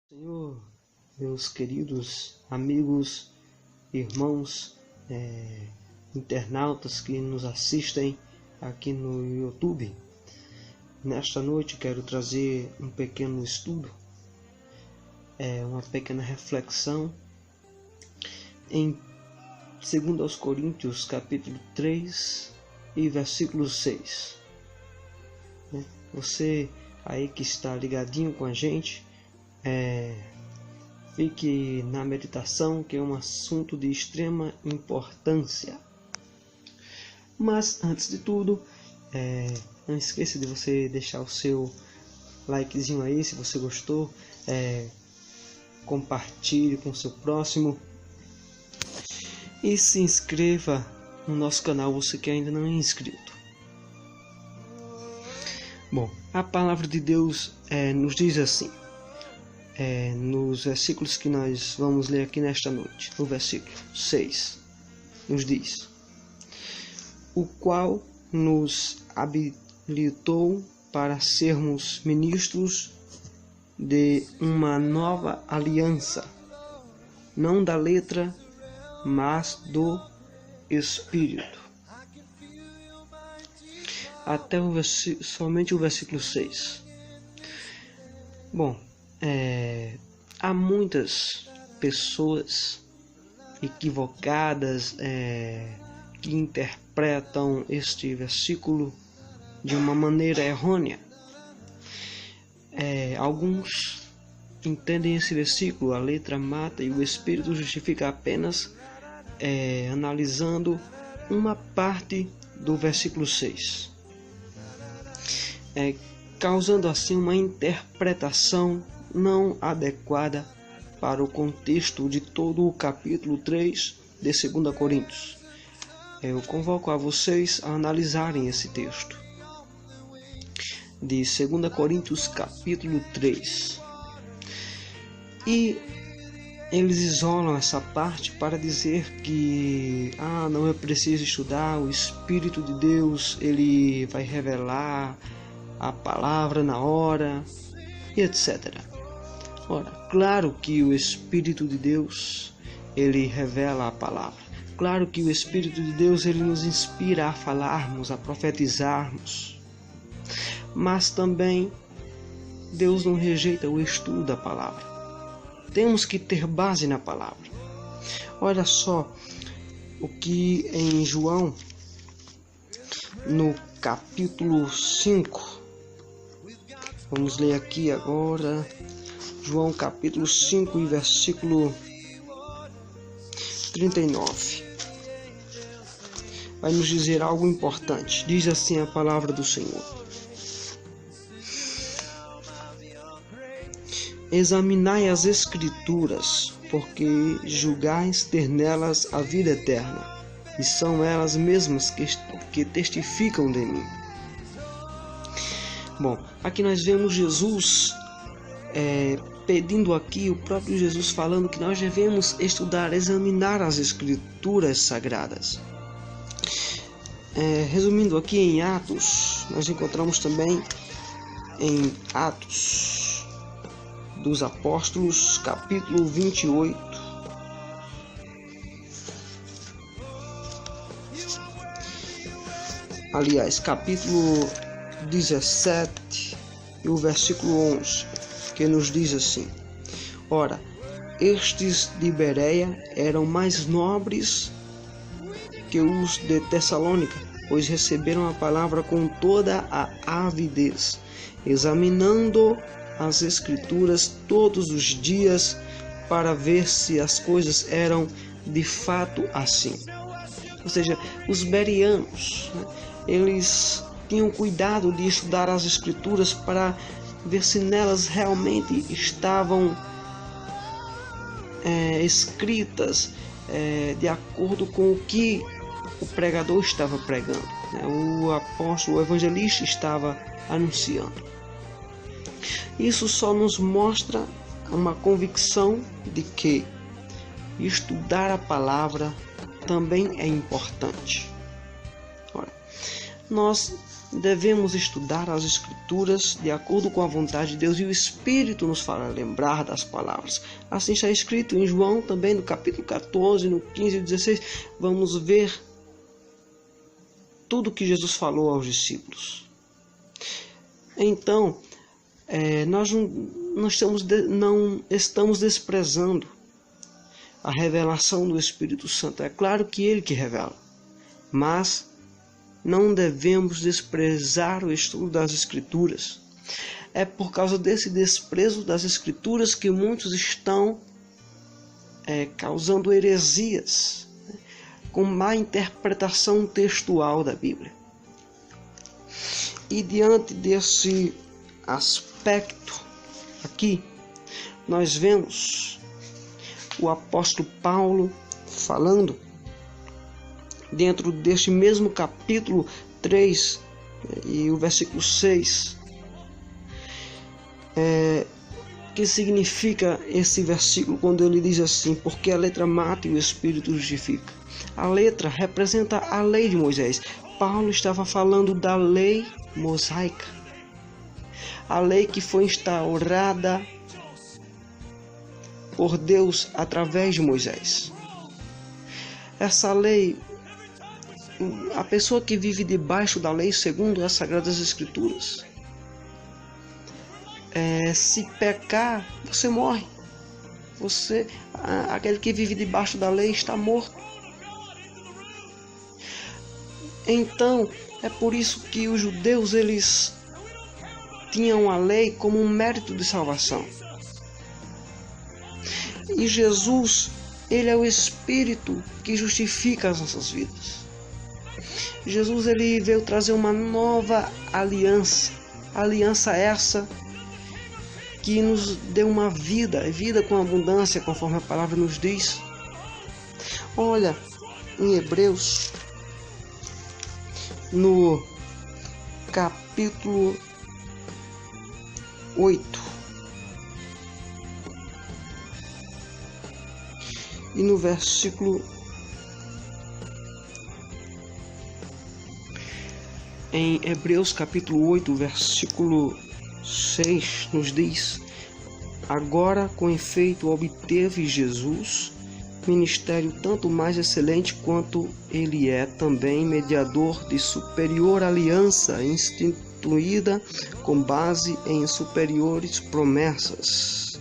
Senhor, meus queridos amigos, irmãos, internautas que nos assistem aqui no YouTube, nesta noite quero trazer um pequeno estudo, uma pequena reflexão em 2 Coríntios capítulo 3 e versículo 6. Você aí que está ligadinho com a gente, fique na meditação, que é um assunto de extrema importância. Mas antes de tudo, não esqueça de você deixar o seu likezinho aí se você gostou, compartilhe com o seu próximo e se inscreva no nosso canal, você que ainda não é inscrito. Bom, a palavra de Deus nos diz assim, nos versículos que nós vamos ler aqui nesta noite. No versículo 6 nos diz: o qual nos habilitou para sermos ministros de uma nova aliança, não da letra, mas do Espírito. Até somente o versículo 6. Bom, há muitas pessoas equivocadas que interpretam este versículo de uma maneira errônea. Alguns entendem esse versículo, a letra mata e o Espírito justifica, apenas analisando uma parte do versículo 6, causando assim uma interpretação não adequada para o contexto de todo o capítulo 3 de 2 Coríntios. Eu convoco a vocês a analisarem esse texto de 2 Coríntios capítulo 3. E eles isolam essa parte para dizer que não é preciso estudar, o Espírito de Deus ele vai revelar a palavra na hora, e etc. Ora, claro que o Espírito de Deus ele revela a palavra. Claro que o Espírito de Deus ele nos inspira a falarmos, a profetizarmos. Mas também Deus não rejeita o estudo da palavra. Temos que ter base na palavra. Olha só o que em João, no capítulo 5, vamos ler aqui agora, João capítulo 5 e versículo 39. Vai nos dizer algo importante. Diz assim a palavra do Senhor: examinai as Escrituras, porque julgais ter nelas a vida eterna, e são elas mesmas que testificam de mim. Bom, aqui nós vemos Jesus pedindo aqui, o próprio Jesus falando que nós devemos estudar, examinar as Escrituras Sagradas. Resumindo aqui em Atos, nós encontramos também em Atos dos Apóstolos, capítulo 28, aliás, capítulo 17 e o versículo 11, que nos diz assim: ora, estes de Bereia eram mais nobres que os de Tessalônica, pois receberam a palavra com toda a avidez, examinando as Escrituras todos os dias para ver se as coisas eram de fato assim. Ou seja, os bereanos, eles tinham cuidado de estudar as Escrituras para ver se nelas realmente estavam escritas de acordo com o que o pregador estava pregando, o apóstolo, o evangelista estava anunciando. Isso só nos mostra uma convicção de que estudar a palavra também é importante. Ora, nós devemos estudar as Escrituras de acordo com a vontade de Deus, e o Espírito nos fará lembrar das palavras. Assim está escrito em João, também no capítulo 14, no 15 e 16, vamos ver tudo que Jesus falou aos discípulos. Então, nós não estamos desprezando a revelação do Espírito Santo. É claro que Ele que revela, mas não devemos desprezar o estudo das Escrituras. É por causa desse desprezo das Escrituras que muitos estão causando heresias, com má interpretação textual da Bíblia. E diante desse aspecto aqui, nós vemos o apóstolo Paulo falando dentro deste mesmo capítulo 3 e o versículo 6. Que significa esse versículo quando ele diz assim: porque a letra mata e o Espírito justifica. A letra representa a lei de Moisés. Paulo estava falando da lei mosaica, a lei que foi instaurada por Deus através de Moisés. Essa lei, a pessoa que vive debaixo da lei, segundo as Sagradas Escrituras, se pecar, você morre. Aquele que vive debaixo da lei está morto. Então, é por isso que os judeus, eles tinham a lei como um mérito de salvação. E Jesus, Ele é o Espírito que justifica as nossas vidas. Jesus, Ele veio trazer uma nova aliança. Aliança essa que nos deu uma vida com abundância, conforme a palavra nos diz. Olha, em Hebreus, no capítulo 8 e no versículo em Hebreus capítulo 8, versículo 6 nos diz: agora com efeito obteve Jesus ministério tanto mais excelente quanto ele é também mediador de superior aliança, instituída com base em superiores promessas.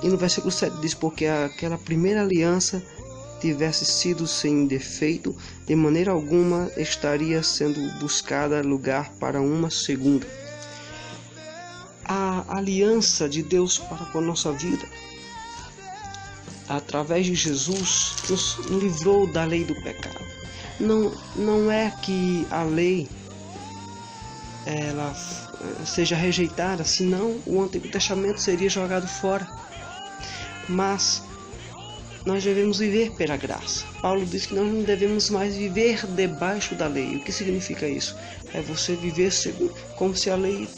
E no versículo 7 diz: porque aquela primeira aliança tivesse sido sem defeito, de maneira alguma estaria sendo buscada lugar para uma segunda. A aliança de Deus para com a nossa vida, através de Jesus, nos livrou da lei do pecado. Não é que a lei ela seja rejeitada, senão o Antigo Testamento seria jogado fora. Mas nós devemos viver pela graça. Paulo diz que nós não devemos mais viver debaixo da lei. O que significa isso? É você viver como se a lei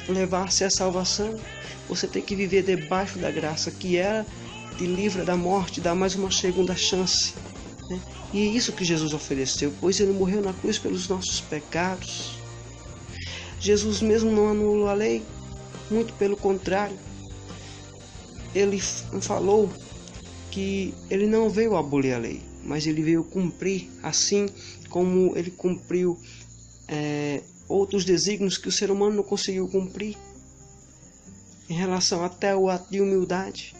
levasse à salvação. Você tem que viver debaixo da graça, que te livra da morte, dá mais uma segunda chance, né? E é isso que Jesus ofereceu, pois Ele morreu na cruz pelos nossos pecados. Jesus mesmo não anulou a lei, muito pelo contrário. Ele falou que Ele não veio abolir a lei, mas Ele veio cumprir, assim como Ele cumpriu outros desígnios que o ser humano não conseguiu cumprir, em relação até ao ato de humildade,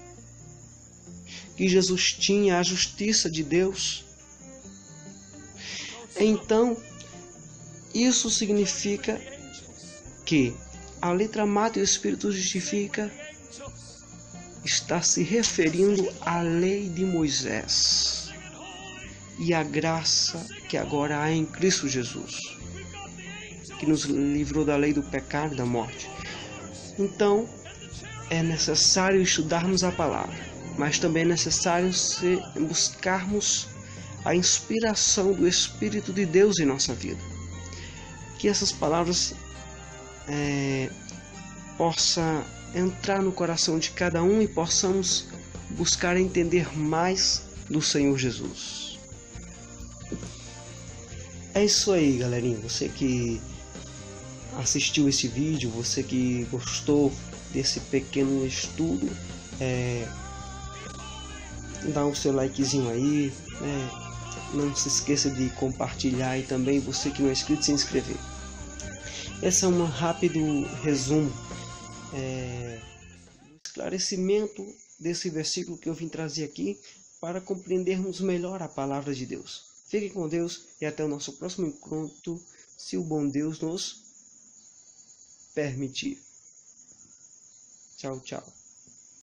que Jesus tinha, a justiça de Deus. Então, isso significa que a letra mata e o Espírito justifica está se referindo à lei de Moisés e à graça que agora há em Cristo Jesus, que nos livrou da lei do pecado e da morte. Então, é necessário estudarmos a palavra, mas também é necessário buscarmos a inspiração do Espírito de Deus em nossa vida. Que essas palavras possam entrar no coração de cada um e possamos buscar entender mais do Senhor Jesus. É isso aí, galerinha. Você que assistiu esse vídeo, você que gostou desse pequeno estudo, dá o seu likezinho aí, não se esqueça de compartilhar e também você que não é inscrito se inscrever. Esse é um rápido resumo do esclarecimento desse versículo que eu vim trazer aqui para compreendermos melhor a palavra de Deus. Fique com Deus e até o nosso próximo encontro, se o bom Deus nos permitir. Tchau, tchau.